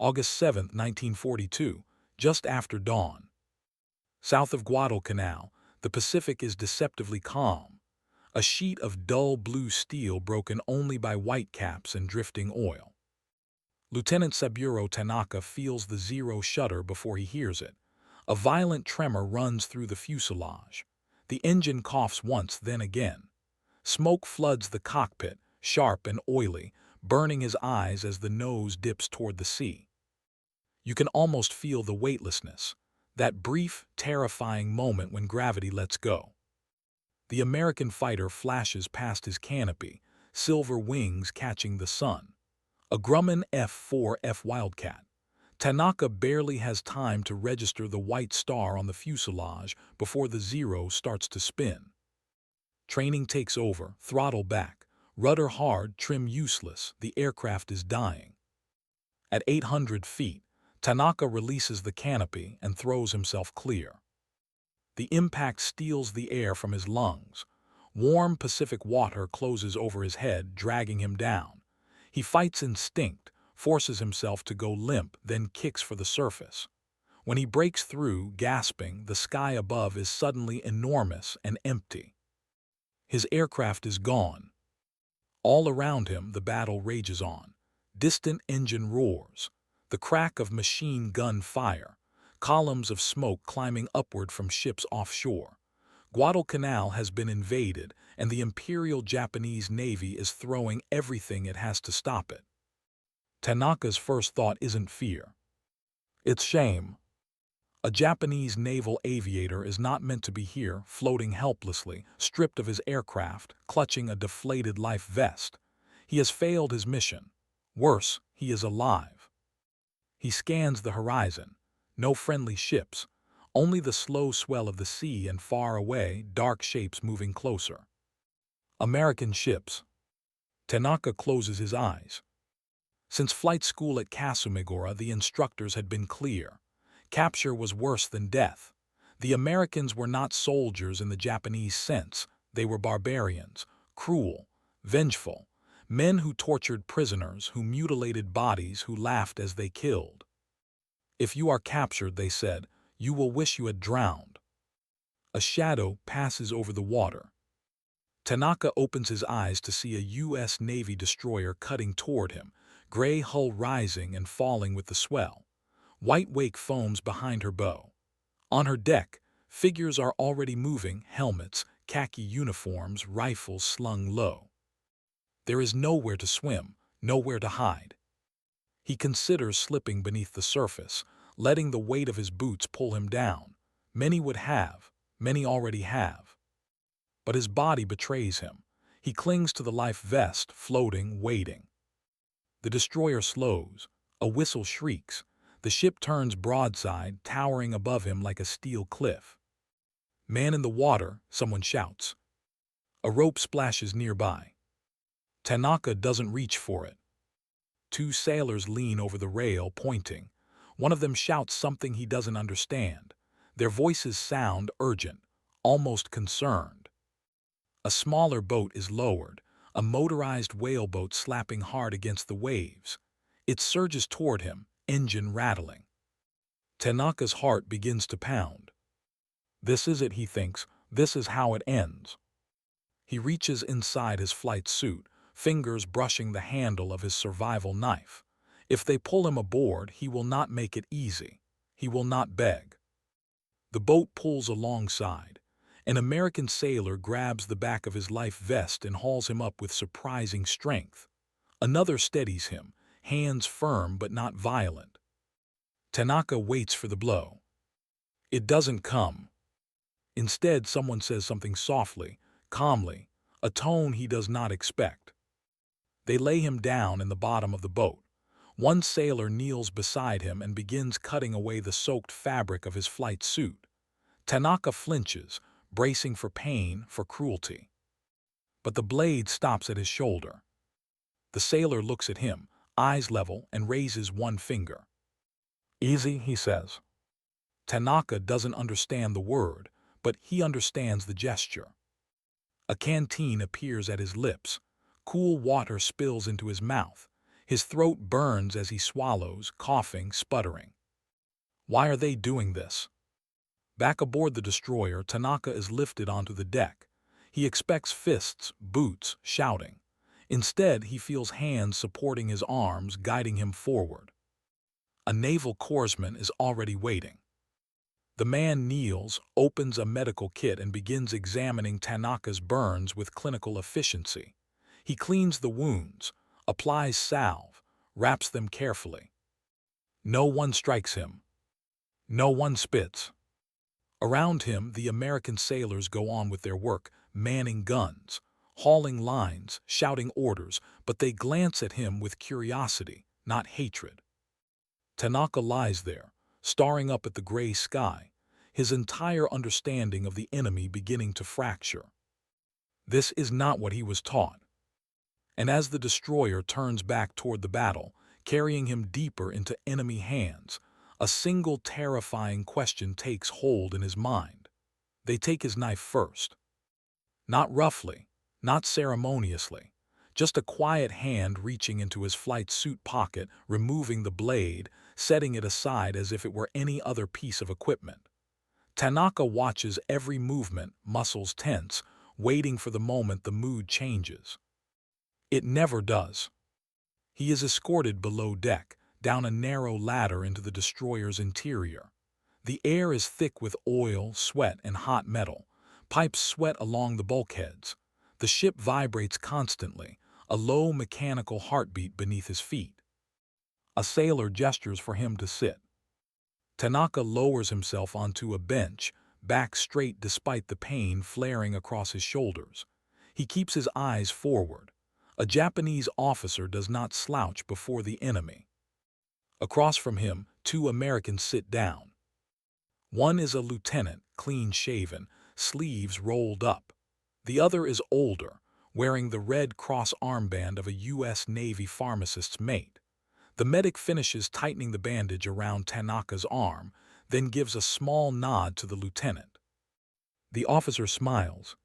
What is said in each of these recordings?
August 7, 1942, just after dawn. South of Guadalcanal, the Pacific is deceptively calm, a sheet of dull blue steel broken only by whitecaps and drifting oil. Lieutenant Saburo Tanaka feels the zero shudder before he hears it. A violent tremor runs through the fuselage. The engine coughs once, then again. Smoke floods the cockpit, sharp and oily, burning his eyes as the nose dips toward the sea. You can almost feel the weightlessness, that brief, terrifying moment when gravity lets go. The American fighter flashes past his canopy, silver wings catching the sun. A Grumman F-4F Wildcat. Tanaka barely has time to register the white star on the fuselage before the zero starts to spin. Training takes over, throttle back, rudder hard, trim useless, the aircraft is dying. At 800 feet, Tanaka releases the canopy and throws himself clear. The impact steals the air from his lungs. Warm Pacific water closes over his head, dragging him down. He fights instinct, forces himself to go limp, then kicks for the surface. When he breaks through, gasping, the sky above is suddenly enormous and empty. His aircraft is gone. All around him, the battle rages on. Distant engine roars, the crack of machine gun fire, columns of smoke climbing upward from ships offshore. Guadalcanal has been invaded, and the Imperial Japanese Navy is throwing everything it has to stop it. Tanaka's first thought isn't fear. It's shame. A Japanese naval aviator is not meant to be here, floating helplessly, stripped of his aircraft, clutching a deflated life vest. He has failed his mission. Worse, he is alive. He scans the horizon. No friendly ships, only the slow swell of the sea and far away, dark shapes moving closer. American ships. Tanaka closes his eyes. Since flight school at Kasumigura, the instructors had been clear. Capture was worse than death. The Americans were not soldiers in the Japanese sense. They were barbarians, cruel, vengeful, men who tortured prisoners, who mutilated bodies, who laughed as they killed. If you are captured, they said, you will wish you had drowned. A shadow passes over the water. Tanaka opens his eyes to see a U.S. Navy destroyer cutting toward him, gray hull rising and falling with the swell. White wake foams behind her bow. On her deck, figures are already moving, helmets, khaki uniforms, rifles slung low. There is nowhere to swim, nowhere to hide. He considers slipping beneath the surface, letting the weight of his boots pull him down. Many would have, many already have. But his body betrays him. He clings to the life vest, floating, waiting. The destroyer slows. A whistle shrieks. The ship turns broadside, towering above him like a steel cliff. Man in the water, someone shouts. A rope splashes nearby. Tanaka doesn't reach for it. Two sailors lean over the rail, pointing. One of them shouts something he doesn't understand. Their voices sound urgent, almost concerned. A smaller boat is lowered, a motorized whaleboat slapping hard against the waves. It surges toward him, engine rattling. Tanaka's heart begins to pound. This is it, he thinks. This is how it ends. He reaches inside his flight suit, fingers brushing the handle of his survival knife. If they pull him aboard, he will not make it easy. He will not beg. The boat pulls alongside. An American sailor grabs the back of his life vest and hauls him up with surprising strength. Another steadies him, hands firm but not violent. Tanaka waits for the blow. It doesn't come. Instead, someone says something softly, calmly, a tone he does not expect. They lay him down in the bottom of the boat. One sailor kneels beside him and begins cutting away the soaked fabric of his flight suit. Tanaka flinches, bracing for pain, for cruelty. But the blade stops at his shoulder. The sailor looks at him, eyes level, and raises one finger. Easy, he says. Tanaka doesn't understand the word, but he understands the gesture. A canteen appears at his lips. Cool water spills into his mouth. His throat burns as he swallows, coughing, sputtering. Why are they doing this? Back aboard the destroyer, Tanaka is lifted onto the deck. He expects fists, boots, shouting. Instead, he feels hands supporting his arms, guiding him forward. A naval corpsman is already waiting. The man kneels, opens a medical kit, and begins examining Tanaka's burns with clinical efficiency. He cleans the wounds, applies salve, wraps them carefully. No one strikes him. No one spits. Around him, the American sailors go on with their work, manning guns, hauling lines, shouting orders, but they glance at him with curiosity, not hatred. Tanaka lies there, staring up at the gray sky, his entire understanding of the enemy beginning to fracture. This is not what he was taught. And as the destroyer turns back toward the battle, carrying him deeper into enemy hands, a single terrifying question takes hold in his mind. They take his knife first. Not roughly, not ceremoniously, just a quiet hand reaching into his flight suit pocket, removing the blade, setting it aside as if it were any other piece of equipment. Tanaka watches every movement, muscles tense, waiting for the moment the mood changes. It never does. He is escorted below deck, down a narrow ladder into the destroyer's interior. The air is thick with oil, sweat, and hot metal. Pipes sweat along the bulkheads. The ship vibrates constantly, a low mechanical heartbeat beneath his feet. A sailor gestures for him to sit. Tanaka lowers himself onto a bench, back straight despite the pain flaring across his shoulders. He keeps his eyes forward. A Japanese officer does not slouch before the enemy. Across from him, two Americans sit down. One is a lieutenant, clean-shaven, sleeves rolled up. The other is older, wearing the Red Cross armband of a U.S. Navy pharmacist's mate. The medic finishes tightening the bandage around Tanaka's arm, then gives a small nod to the lieutenant. The officer smiles.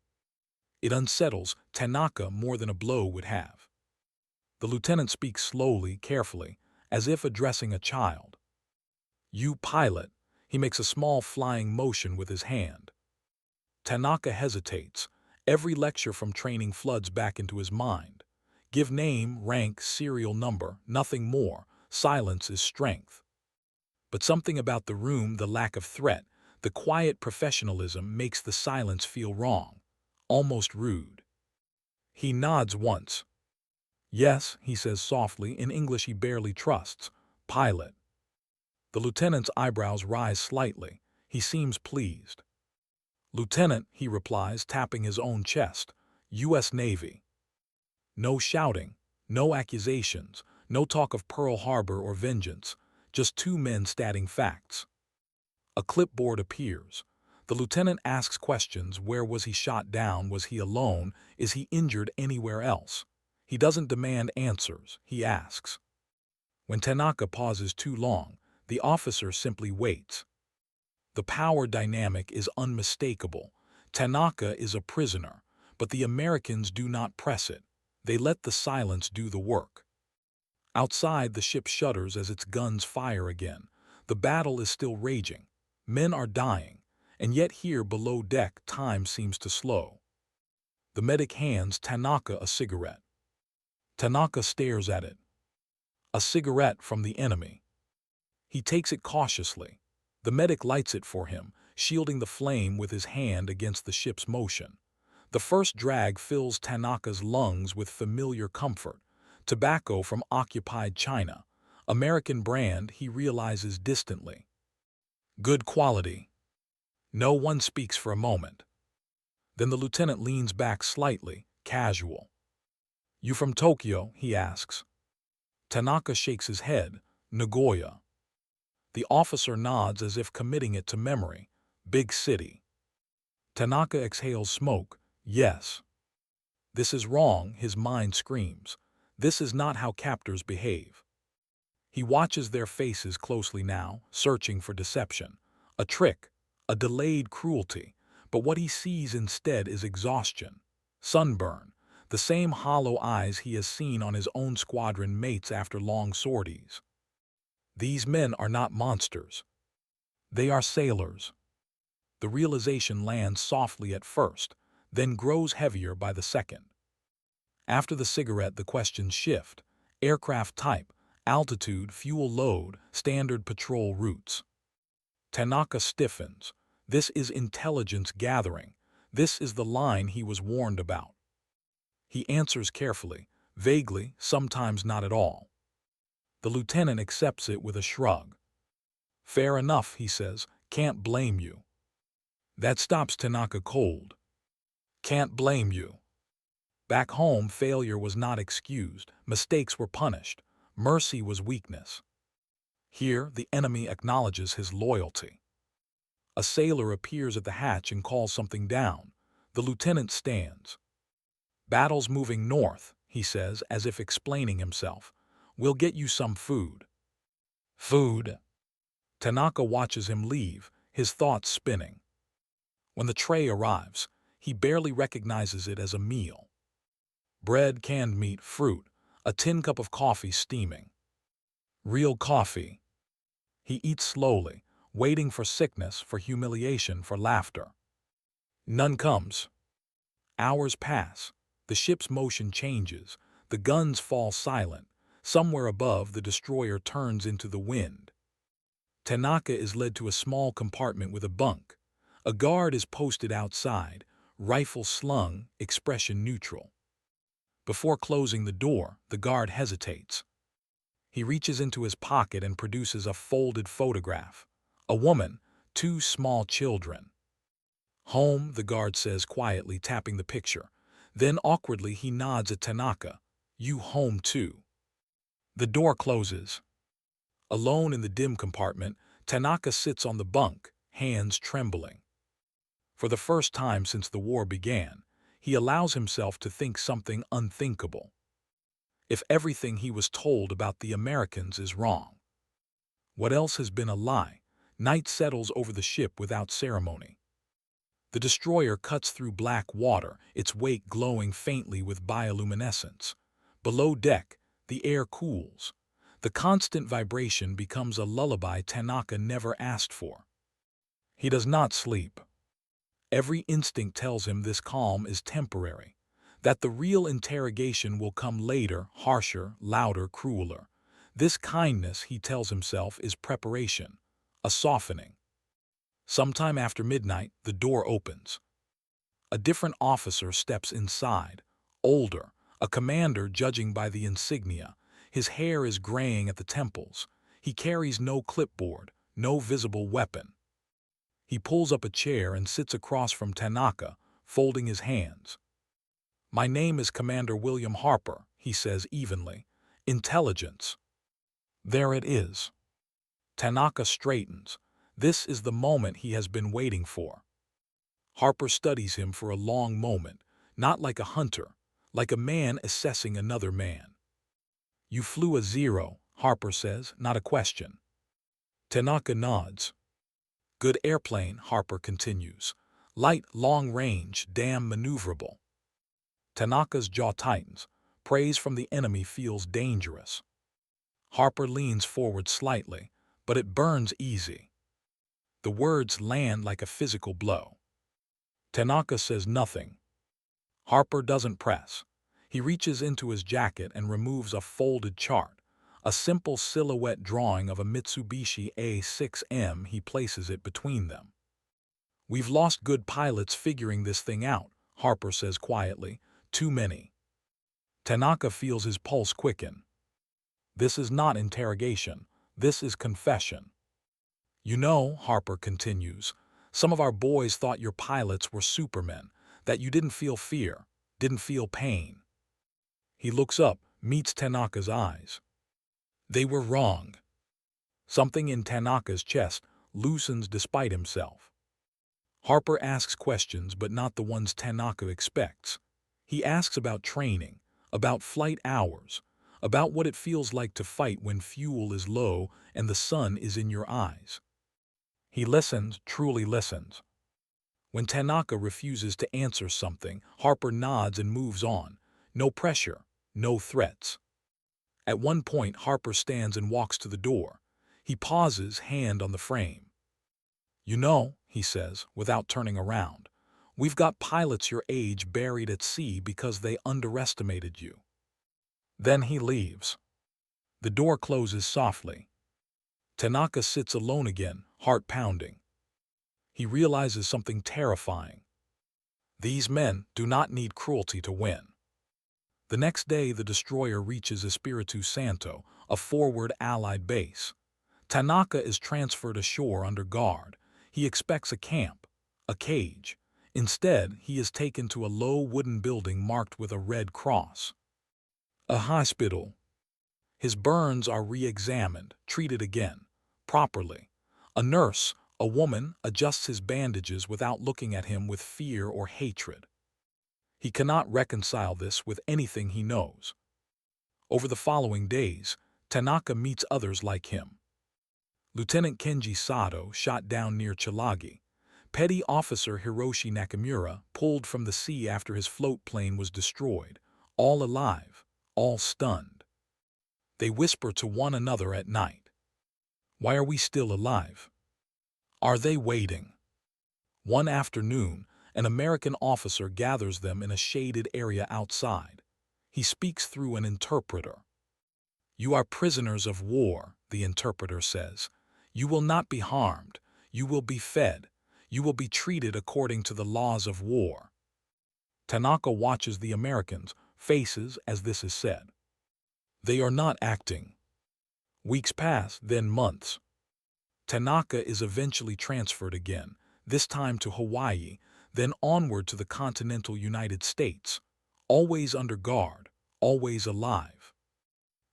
It unsettles Tanaka more than a blow would have. The lieutenant speaks slowly, carefully, as if addressing a child. "You pilot." He makes a small flying motion with his hand. Tanaka hesitates. Every lecture from training floods back into his mind. Give name, rank, serial number, nothing more. Silence is strength. But something about the room, the lack of threat, the quiet professionalism makes the silence feel wrong, almost rude. He nods once. "Yes," he says softly, in English he barely trusts. "Pilot." The lieutenant's eyebrows rise slightly. He seems pleased. "Lieutenant," he replies, tapping his own chest. "U.S. Navy." No shouting, no accusations, no talk of Pearl Harbor or vengeance, just two men stating facts. A clipboard appears. The lieutenant asks questions. Where was he shot down? Was he alone? Is he injured anywhere else? He doesn't demand answers, he asks. When Tanaka pauses too long, the officer simply waits. The power dynamic is unmistakable. Tanaka is a prisoner, but the Americans do not press it. They let the silence do the work. Outside, the ship shudders as its guns fire again. The battle is still raging. Men are dying, and yet here below deck time seems to slow. The medic hands Tanaka a cigarette. Tanaka stares at it. A cigarette from the enemy. He takes it cautiously. The medic lights it for him, shielding the flame with his hand against the ship's motion. The first drag fills Tanaka's lungs with familiar comfort. Tobacco from occupied China. American brand, he realizes distantly. Good quality. No one speaks for a moment. Then the lieutenant leans back slightly, casual. "You from Tokyo?" he asks. Tanaka shakes his head. "Nagoya." The officer nods as if committing it to memory. "Big city." Tanaka exhales smoke. "Yes." This is wrong, his mind screams. This is not how captors behave. He watches their faces closely now, searching for deception. A trick, a delayed cruelty, but what he sees instead is exhaustion. Sunburn. the same hollow eyes he has seen on his own squadron mates after long sorties. These men are not monsters. They are sailors. The realization lands softly at first, then grows heavier by the second. After the cigarette, the questions shift: aircraft type, altitude, fuel load, standard patrol routes. Tanaka stiffens. This is intelligence gathering. This is the line he was warned about. He answers carefully, vaguely, sometimes not at all. The lieutenant accepts it with a shrug. Fair enough, he says, can't blame you. That stops Tanaka cold. Can't blame you. Back home, failure was not excused, mistakes were punished, mercy was weakness. Here, the enemy acknowledges his loyalty. A sailor appears at the hatch and calls something down. The lieutenant stands. Battle's moving north, he says, as if explaining himself. We'll get you some food. Food. Tanaka watches him leave, his thoughts spinning. When the tray arrives, he barely recognizes it as a meal. Bread, canned meat, fruit, a tin cup of coffee steaming. Real coffee. He eats slowly, waiting for sickness, for humiliation, for laughter. None comes. Hours pass. The ship's motion changes. The guns fall silent. Somewhere above, the destroyer turns into the wind. Tanaka is led to a small compartment with a bunk. A guard is posted outside, rifle slung, expression neutral. Before closing the door, the guard hesitates. He reaches into his pocket and produces a folded photograph. A woman, two small children. Home, the guard says quietly, tapping the picture. Then awkwardly he nods at Tanaka. You home too. The door closes. Alone in the dim compartment, Tanaka sits on the bunk, hands trembling. For the first time since the war began, he allows himself to think something unthinkable. If everything he was told about the Americans is wrong, what else has been a lie? Night settles over the ship without ceremony. The destroyer cuts through black water, its wake glowing faintly with bioluminescence. Below deck, the air cools. The constant vibration becomes a lullaby Tanaka never asked for. He does not sleep. Every instinct tells him this calm is temporary, that the real interrogation will come later, harsher, louder, crueler. This kindness, he tells himself, is preparation, a softening. Sometime after midnight, the door opens. A different officer steps inside, older, a commander judging by the insignia. His hair is graying at the temples. He carries no clipboard, no visible weapon. He pulls up a chair and sits across from Tanaka, folding his hands. My name is Commander William Harper, he says evenly. Intelligence. There it is. Tanaka straightens. This is the moment he has been waiting for. Harper studies him for a long moment, not like a hunter, like a man assessing another man. You flew a zero, Harper says, not a question. Tanaka nods. Good airplane, Harper continues. Light, long range, damn maneuverable. Tanaka's jaw tightens. Praise from the enemy feels dangerous. Harper leans forward slightly, but it burns easy. The words land like a physical blow. Tanaka says nothing. Harper doesn't press. He reaches into his jacket and removes a folded chart, a simple silhouette drawing of a Mitsubishi A6M. He places it between them. We've lost good pilots figuring this thing out, Harper says quietly. Too many. Tanaka feels his pulse quicken. This is not interrogation. This is confession. You know, Harper continues, some of our boys thought your pilots were supermen, that you didn't feel fear, didn't feel pain. He looks up, meets Tanaka's eyes. They were wrong. Something in Tanaka's chest loosens despite himself. Harper asks questions, but not the ones Tanaka expects. He asks about training, about flight hours, about what it feels like to fight when fuel is low and the sun is in your eyes. He listens, truly listens. When Tanaka refuses to answer something, Harper nods and moves on. No pressure, no threats. At one point, Harper stands and walks to the door. He pauses, hand on the frame. "You know," he says, without turning around, "we've got pilots your age buried at sea because they underestimated you." Then he leaves. The door closes softly. Tanaka sits alone again, heart pounding. He realizes something terrifying. These men do not need cruelty to win. The next day, the destroyer reaches Espiritu Santo, a forward Allied base. Tanaka is transferred ashore under guard. He expects a camp, a cage. Instead, he is taken to a low wooden building marked with a red cross. A hospital. His burns are re-examined, treated again, properly. A nurse, a woman, adjusts his bandages without looking at him with fear or hatred. He cannot reconcile this with anything he knows. Over the following days, Tanaka meets others like him. Lieutenant Kenji Sato shot down near Chilagi. Petty Officer Hiroshi Nakamura pulled from the sea after his float plane was destroyed, all alive, all stunned. They whisper to one another at night. Why are we still alive? Are they waiting? One afternoon, an American officer gathers them in a shaded area outside. He speaks through an interpreter. "You are prisoners of war," the interpreter says. "You will not be harmed. You will be fed. You will be treated according to the laws of war." Tanaka watches the Americans' faces as this is said. They are not acting. Weeks pass, then months. Tanaka is eventually transferred again, this time to Hawaii, then onward to the continental United States, always under guard, always alive.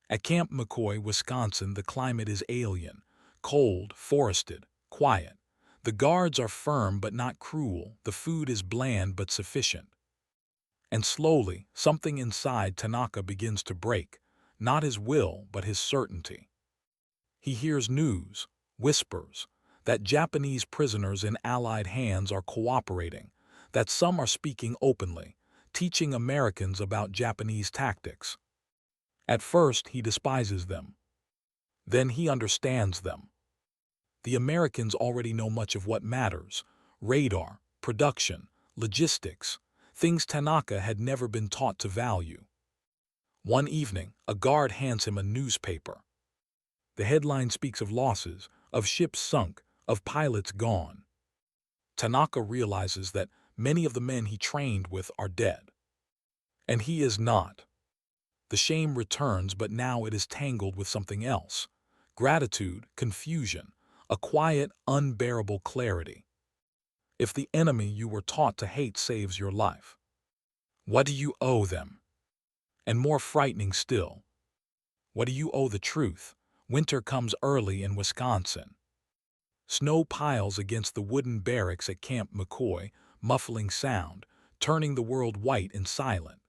At Camp McCoy, Wisconsin, the climate is alien, cold, forested, quiet. The guards are firm but not cruel, the food is bland but sufficient. And slowly, something inside Tanaka begins to break, not his will but his certainty. He hears news, whispers, that Japanese prisoners in Allied hands are cooperating, that some are speaking openly, teaching Americans about Japanese tactics. At first, he despises them. Then he understands them. The Americans already know much of what matters: radar, production, logistics, things Tanaka had never been taught to value. One evening, a guard hands him a newspaper. The headline speaks of losses, of ships sunk, of pilots gone. Tanaka realizes that many of the men he trained with are dead. And he is not. The shame returns, but now it is tangled with something else: gratitude, confusion, a quiet, unbearable clarity. If the enemy you were taught to hate saves your life, what do you owe them? And more frightening still, what do you owe the truth? Winter comes early in Wisconsin. Snow piles against the wooden barracks at Camp McCoy, muffling sound, turning the world white and silent.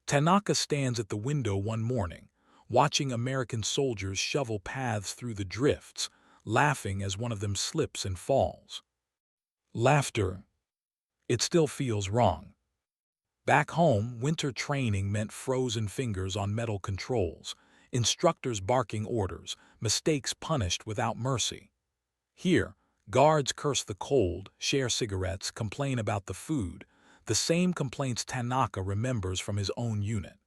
Tanaka stands at the window one morning, watching American soldiers shovel paths through the drifts, laughing as one of them slips and falls. Laughter. It still feels wrong. Back home, winter training meant frozen fingers on metal controls, instructors barking orders, mistakes punished without mercy. Here, guards curse the cold, share cigarettes, complain about the food, the same complaints Tanaka remembers from his own unit.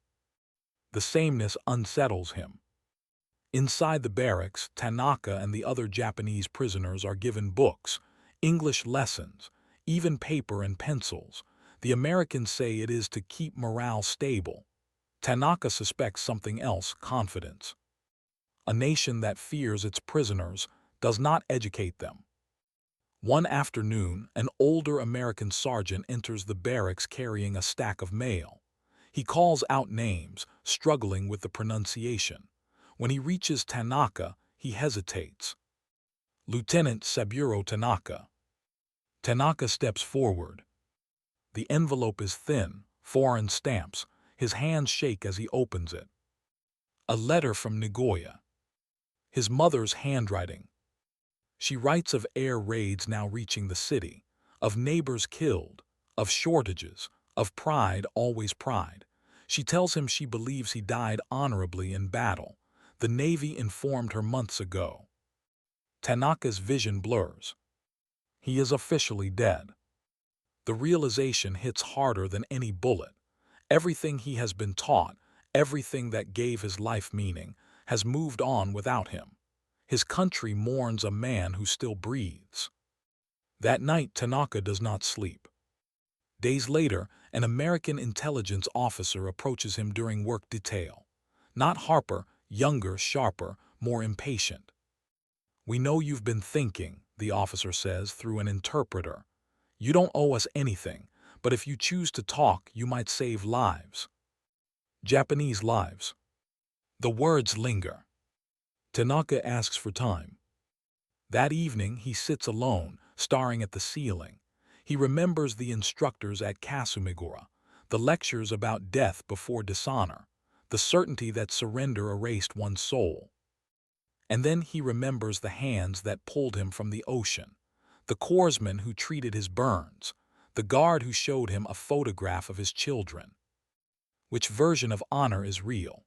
The sameness unsettles him. Inside the barracks, Tanaka and the other Japanese prisoners are given books, English lessons, even paper and pencils. The Americans say it is to keep morale stable. Tanaka suspects something else: confidence. A nation that fears its prisoners does not educate them. One afternoon, an older American sergeant enters the barracks carrying a stack of mail. He calls out names, struggling with the pronunciation. When he reaches Tanaka, he hesitates. "Lieutenant Saburo Tanaka." Tanaka steps forward. The envelope is thin, foreign stamps. His hands shake as he opens it. A letter from Nagoya. His mother's handwriting. She writes of air raids now reaching the city, of neighbors killed, of shortages, of pride, always pride. She tells him she believes he died honorably in battle. The Navy informed her months ago. Tanaka's vision blurs. He is officially dead. The realization hits harder than any bullet. Everything he has been taught, everything that gave his life meaning, has moved on without him. His country mourns a man who still breathes. That night, Tanaka does not sleep. Days later, an American intelligence officer approaches him during work detail. Not Harper, younger, sharper, more impatient. "We know you've been thinking," the officer says through an interpreter. "You don't owe us anything, but if you choose to talk, you might save lives." Japanese lives. The words linger. Tanaka asks for time. That evening, he sits alone, staring at the ceiling. He remembers the instructors at Kasumigura, the lectures about death before dishonor, the certainty that surrender erased one's soul. And then he remembers the hands that pulled him from the ocean, the corpsman who treated his burns, the guard who showed him a photograph of his children. Which version of honor is real?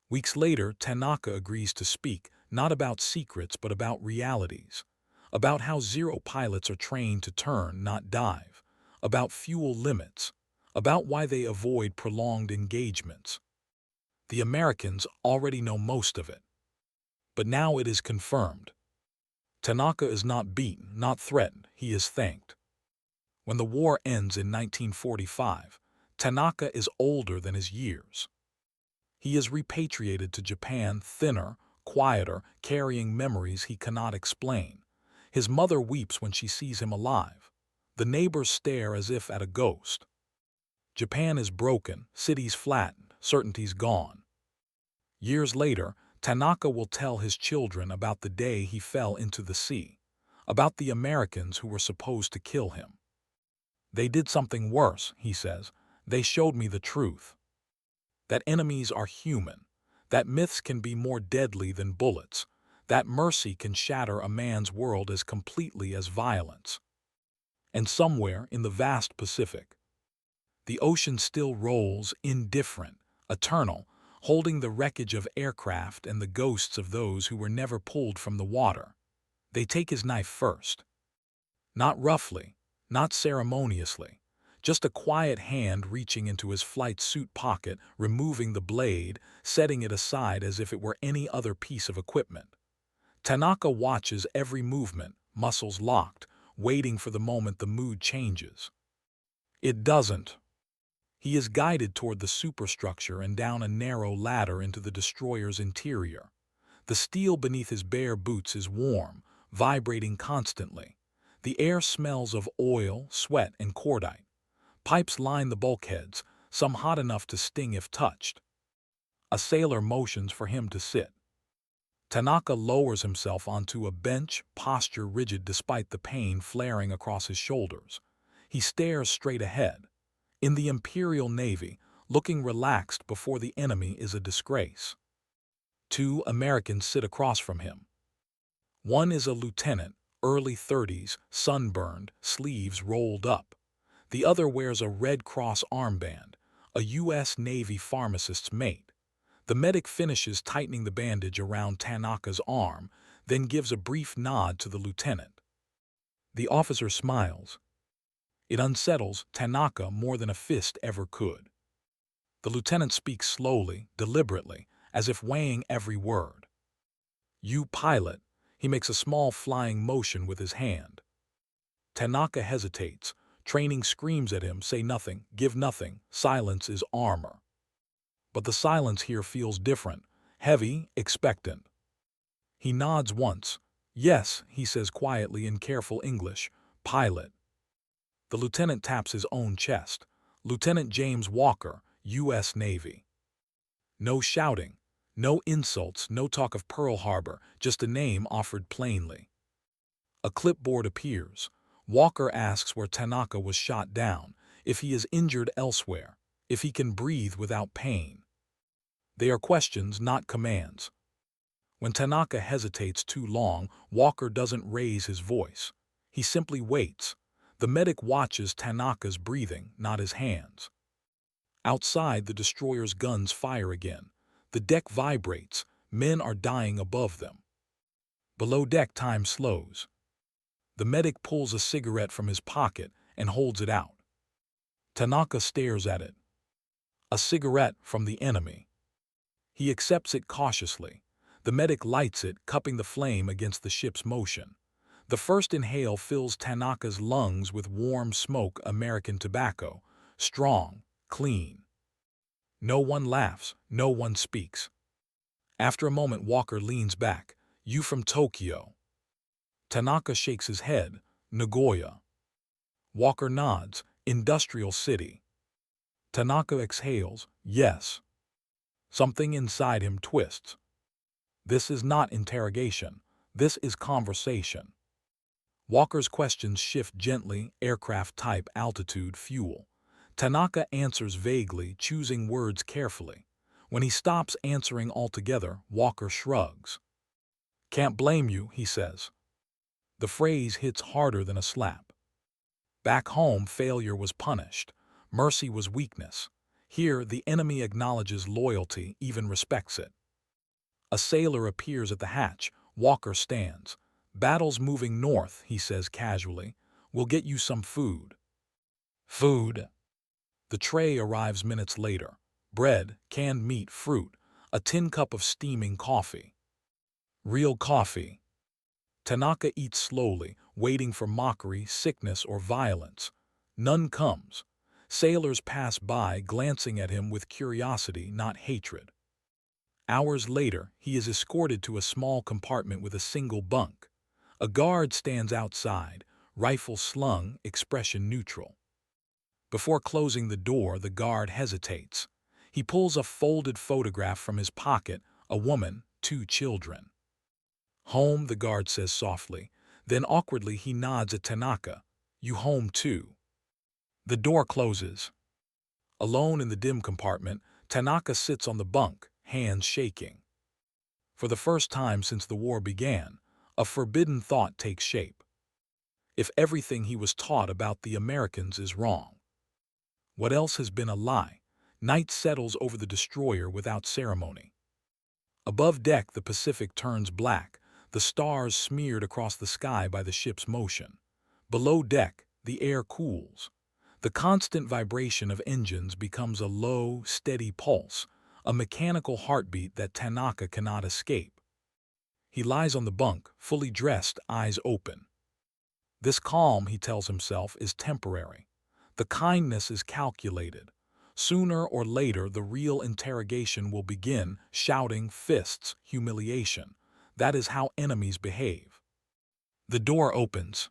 Weeks later, Tanaka agrees to speak, not about secrets but about realities, about how Zero pilots are trained to turn, not dive, about fuel limits, about why they avoid prolonged engagements. The Americans already know most of it. But now it is confirmed. Tanaka is not beaten, not threatened, he is thanked. When the war ends in 1945, Tanaka is older than his years. He is repatriated to Japan, thinner, quieter, carrying memories he cannot explain. His mother weeps when she sees him alive. The neighbors stare as if at a ghost. Japan is broken, cities flattened, certainties gone. Years later, Tanaka will tell his children about the day he fell into the sea, about the Americans who were supposed to kill him. "They did something worse," he says. "They showed me the truth. That enemies are human, that myths can be more deadly than bullets, that mercy can shatter a man's world as completely as violence." And somewhere in the vast Pacific, the ocean still rolls, indifferent, eternal, holding the wreckage of aircraft and the ghosts of those who were never pulled from the water. They take his knife first. Not roughly, not ceremoniously, just a quiet hand reaching into his flight suit pocket, removing the blade, setting it aside as if it were any other piece of equipment. Tanaka watches every movement, muscles locked, waiting for the moment the mood changes. It doesn't. He is guided toward the superstructure and down a narrow ladder into the destroyer's interior. The steel beneath his bare boots is warm, vibrating constantly. The air smells of oil, sweat, and cordite. Pipes line the bulkheads, some hot enough to sting if touched. A sailor motions for him to sit. Tanaka lowers himself onto a bench, posture rigid despite the pain flaring across his shoulders. He stares straight ahead. In the Imperial Navy, looking relaxed before the enemy is a disgrace. Two Americans sit across from him. One is a lieutenant, early 30s, sunburned, sleeves rolled up. The other wears a Red Cross armband, a U.S. Navy pharmacist's mate. The medic finishes tightening the bandage around Tanaka's arm, then gives a brief nod to the lieutenant. The officer smiles. It unsettles Tanaka more than a fist ever could. The lieutenant speaks slowly, deliberately, as if weighing every word. "You pilot." He makes a small flying motion with his hand. Tanaka hesitates. Training screams at him, "Say nothing, give nothing, silence is armor." But the silence here feels different, heavy, expectant. He nods once. "Yes," he says quietly in careful English, "pilot." The lieutenant taps his own chest. "Lieutenant James Walker, U.S. Navy." No shouting, no insults, no talk of Pearl Harbor, just a name offered plainly. A clipboard appears. Walker asks where Tanaka was shot down, if he is injured elsewhere, if he can breathe without pain. They are questions, not commands. When Tanaka hesitates too long, Walker doesn't raise his voice. He simply waits. The medic watches Tanaka's breathing, not his hands. Outside, the destroyer's guns fire again. The deck vibrates. Men are dying above them. Below deck, time slows. The medic pulls a cigarette from his pocket and holds it out. Tanaka stares at it. A cigarette from the enemy. He accepts it cautiously. The medic lights it, cupping the flame against the ship's motion. The first inhale fills Tanaka's lungs with warm smoke, American tobacco, strong, clean. No one laughs, no one speaks. After a moment, Walker leans back. "You from Tokyo?" Tanaka shakes his head. "Nagoya." Walker nods. "Industrial city." Tanaka exhales. "Yes." Something inside him twists. This is not interrogation. This is conversation. Walker's questions shift gently: aircraft type, altitude, fuel. Tanaka answers vaguely, choosing words carefully. When he stops answering altogether, Walker shrugs. "Can't blame you," he says. The phrase hits harder than a slap. Back home, failure was punished. Mercy was weakness. Here, the enemy acknowledges loyalty, even respects it. A sailor appears at the hatch. Walker stands. "Battle's moving north," he says casually. "We'll get you some food." Food. The tray arrives minutes later. Bread, canned meat, fruit, a tin cup of steaming coffee. Real coffee. Tanaka eats slowly, waiting for mockery, sickness, or violence. None comes. Sailors pass by, glancing at him with curiosity, not hatred. Hours later, he is escorted to a small compartment with a single bunk. A guard stands outside, rifle slung, expression neutral. Before closing the door, the guard hesitates. He pulls a folded photograph from his pocket, a woman, 2 children. "Home," the guard says softly. Then awkwardly he nods at Tanaka. "You home too." The door closes. Alone in the dim compartment, Tanaka sits on the bunk, hands shaking. For the first time since the war began, a forbidden thought takes shape. If everything he was taught about the Americans is wrong, what else has been a lie? Night settles over the destroyer without ceremony. Above deck, the Pacific turns black, the stars smeared across the sky by the ship's motion. Below deck, the air cools. The constant vibration of engines becomes a low, steady pulse, a mechanical heartbeat that Tanaka cannot escape. He lies on the bunk, fully dressed, eyes open. This calm, he tells himself, is temporary. The kindness is calculated. Sooner or later, the real interrogation will begin: shouting, fists, humiliation. That is how enemies behave. The door opens.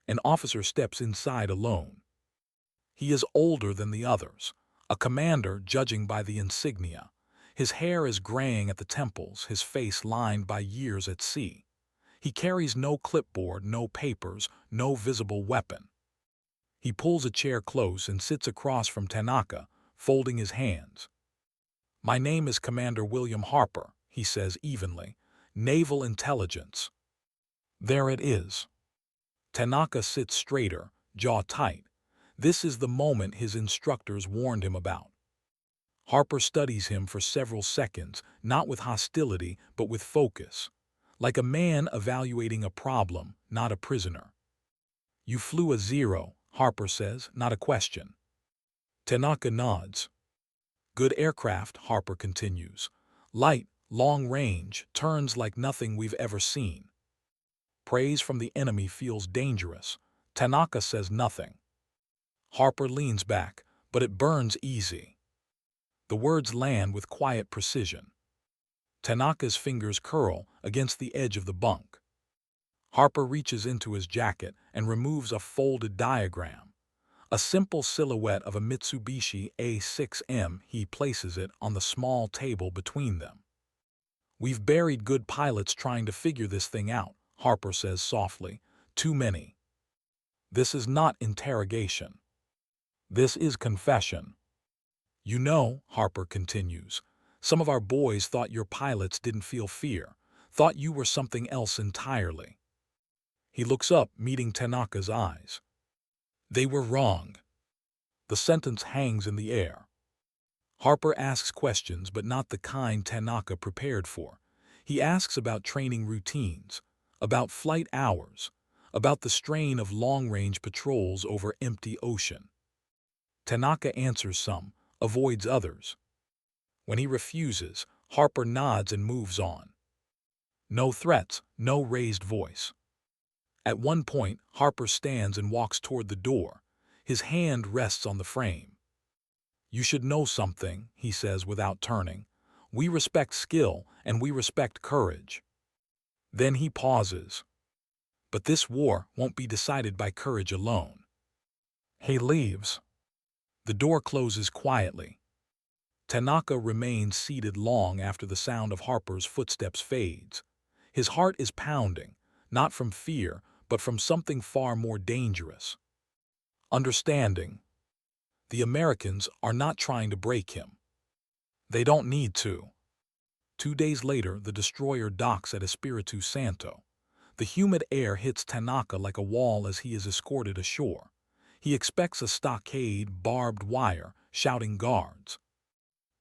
An officer steps inside alone. He is older than the others, a commander judging by the insignia. His hair is graying at the temples, his face lined by years at sea. He carries no clipboard, no papers, no visible weapon. He pulls a chair close and sits across from Tanaka, folding his hands. "My name is Commander William Harper," he says evenly. "Naval Intelligence." There it is. Tanaka sits straighter, jaw tight. This is the moment his instructors warned him about. Harper studies him for several seconds, not with hostility, but with focus. Like a man evaluating a problem, not a prisoner. "You flew a Zero," Harper says, not a question. Tanaka nods. "Good aircraft," Harper continues. "Light, long range, turns like nothing we've ever seen." Praise from the enemy feels dangerous. Tanaka says nothing. Harper leans back, but it burns easy. The words land with quiet precision. Tanaka's fingers curl against the edge of the bunk. Harper reaches into his jacket and removes a folded diagram. A simple silhouette of a Mitsubishi A6M. He places it on the small table between them. "We've buried good pilots trying to figure this thing out," Harper says softly. "Too many." This is not interrogation. This is confession. "You know," Harper continues, "some of our boys thought your pilots didn't feel fear, thought you were something else entirely." He looks up, meeting Tanaka's eyes. "They were wrong." The sentence hangs in the air. Harper asks questions, but not the kind Tanaka prepared for. He asks about training routines, about flight hours, about the strain of long-range patrols over empty ocean. Tanaka answers some, avoids others. When he refuses, Harper nods and moves on. No threats, no raised voice. At one point, Harper stands and walks toward the door. His hand rests on the frame. "You should know something," he says without turning. "We respect skill and we respect courage." Then he pauses. But this war won't be decided by courage alone. He leaves. The door closes quietly. Tanaka remains seated long after the sound of Harper's footsteps fades. His heart is pounding, not from fear, but from something far more dangerous. Understanding. The Americans are not trying to break him. They don't need to. 2 days later, the destroyer docks at Espiritu Santo. The humid air hits Tanaka like a wall as he is escorted ashore. He expects a stockade, barbed wire, shouting guards.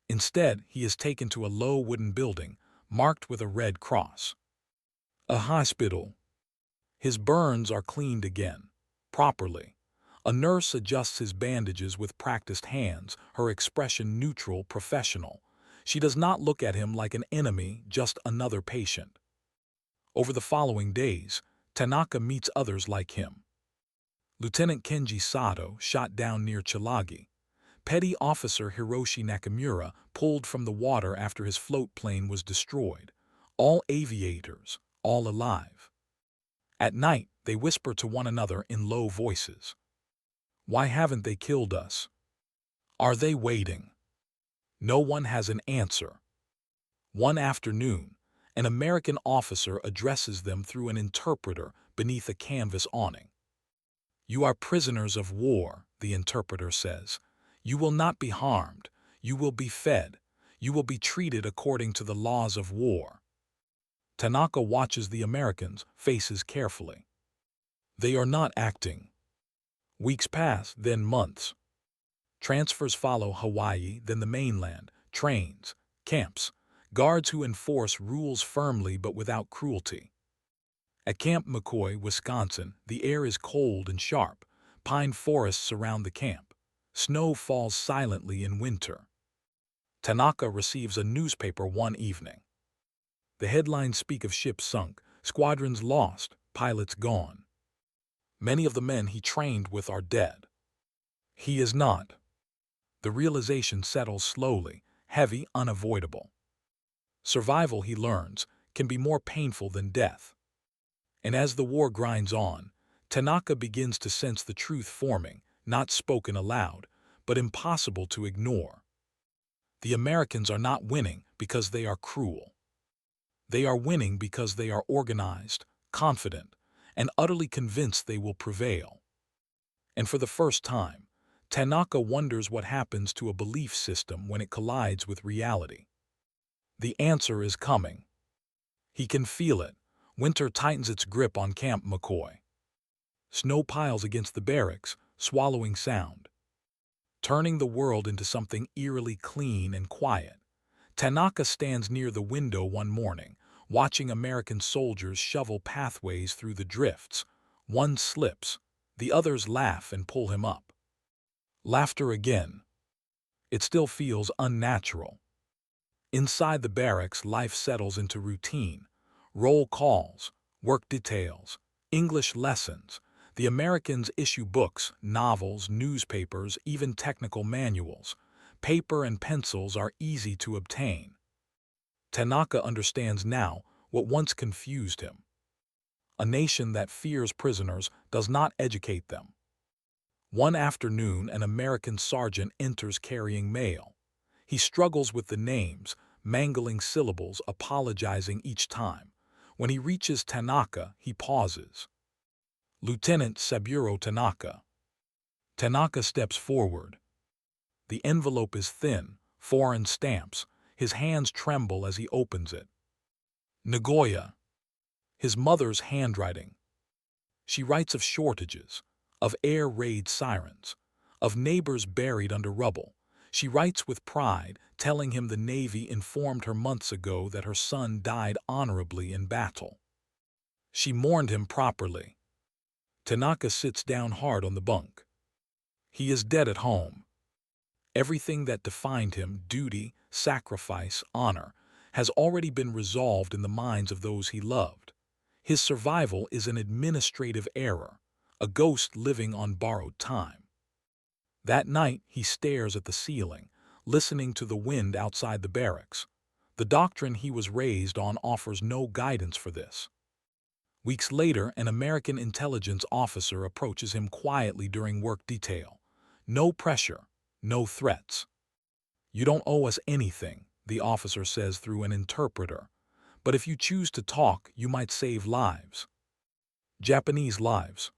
Instead, he is taken to a low wooden building, marked with a red cross. A hospital. His burns are cleaned again, properly. A nurse adjusts his bandages with practiced hands, her expression neutral, professional. She does not look at him like an enemy, just another patient. Over the following days, Tanaka meets others like him. Lieutenant Kenji Sato, shot down near Chilagi. Petty Officer Hiroshi Nakamura, pulled from the water after his float plane was destroyed. All aviators, all alive. At night, they whisper to one another in low voices. Why haven't they killed us? Are they waiting? No one has an answer. One afternoon, an American officer addresses them through an interpreter beneath a canvas awning. "You are prisoners of war," the interpreter says. "You will not be harmed. You will be fed. You will be treated according to the laws of war." Tanaka watches the Americans' faces carefully. They are not acting. Weeks pass, then months. Transfers follow Hawaii, then the mainland, trains, camps, guards who enforce rules firmly but without cruelty. At Camp McCoy, Wisconsin, the air is cold and sharp. Pine forests surround the camp. Snow falls silently in winter. Tanaka receives a newspaper one evening. The headlines speak of ships sunk, squadrons lost, pilots gone. Many of the men he trained with are dead. He is not. The realization settles slowly, heavy, unavoidable. Survival, he learns, can be more painful than death. And as the war grinds on, Tanaka begins to sense the truth forming, not spoken aloud, but impossible to ignore. The Americans are not winning because they are cruel. They are winning because they are organized, confident, and utterly convinced they will prevail. And for the first time, Tanaka wonders what happens to a belief system when it collides with reality. The answer is coming. He can feel it. Winter tightens its grip on Camp McCoy. Snow piles against the barracks, swallowing sound, turning the world into something eerily clean and quiet. Tanaka stands near the window one morning, watching American soldiers shovel pathways through the drifts. One slips, the others laugh and pull him up. Laughter again. It still feels unnatural. Inside the barracks, life settles into routine. Roll calls, work details, English lessons. The Americans issue books, novels, newspapers, even technical manuals. Paper and pencils are easy to obtain. Tanaka understands now what once confused him. A nation that fears prisoners does not educate them. One afternoon, an American sergeant enters carrying mail. He struggles with the names, mangling syllables, apologizing each time. When he reaches Tanaka, he pauses. "Lieutenant Saburo Tanaka." Tanaka steps forward. The envelope is thin, foreign stamps. His hands tremble as he opens it. Nagoya. His mother's handwriting. She writes of shortages, of air raid sirens, of neighbors buried under rubble. She writes with pride, telling him the Navy informed her months ago that her son died honorably in battle. She mourned him properly. Tanaka sits down hard on the bunk. He is dead at home. Everything that defined him, duty, sacrifice, honor, has already been resolved in the minds of those he loved. His survival is an administrative error, a ghost living on borrowed time. That night, he stares at the ceiling, listening to the wind outside the barracks. The doctrine he was raised on offers no guidance for this. Weeks later, an American intelligence officer approaches him quietly during work detail. No pressure, no threats. "You don't owe us anything," the officer says through an interpreter. "But if you choose to talk, you might save lives." Japanese lives.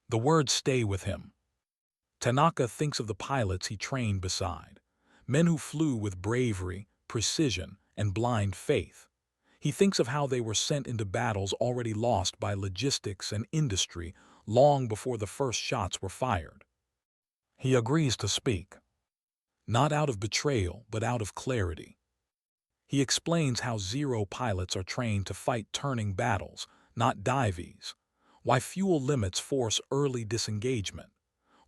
The words stay with him. Tanaka thinks of the pilots he trained beside, men who flew with bravery, precision, and blind faith. He thinks of how they were sent into battles already lost by logistics and industry long before the first shots were fired. He agrees to speak, not out of betrayal, but out of clarity. He explains how Zero pilots are trained to fight turning battles, not dives, why fuel limits force early disengagement,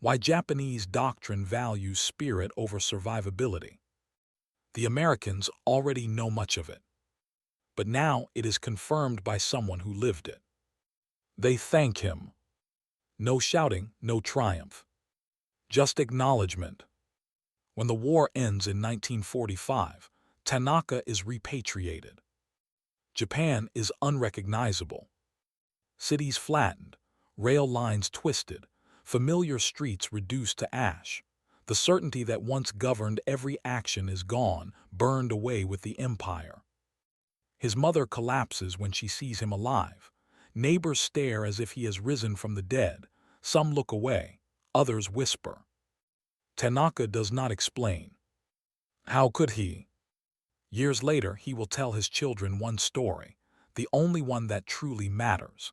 why Japanese doctrine values spirit over survivability. The Americans already know much of it, but now it is confirmed by someone who lived it. They thank him. No shouting, no triumph. Just acknowledgement. When the war ends in 1945, Tanaka is repatriated. Japan is unrecognizable. Cities flattened, rail lines twisted, familiar streets reduced to ash. The certainty that once governed every action is gone, burned away with the empire. His mother collapses when she sees him alive. Neighbors stare as if he has risen from the dead. Some look away, others whisper. Tanaka does not explain. How could he? Years later, he will tell his children one story, the only one that truly matters.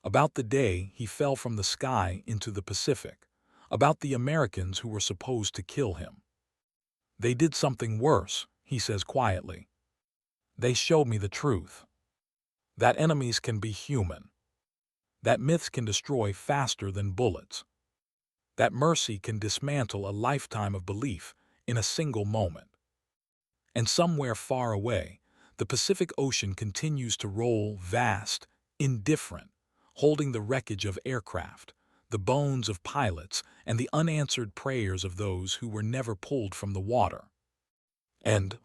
About the day he fell from the sky into the Pacific, about the Americans who were supposed to kill him. "They did something worse," he says quietly. "They showed me the truth. That enemies can be human. That myths can destroy faster than bullets. That mercy can dismantle a lifetime of belief in a single moment." And somewhere far away, the Pacific Ocean continues to roll, vast, indifferent, holding the wreckage of aircraft, the bones of pilots, and the unanswered prayers of those who were never pulled from the water. End.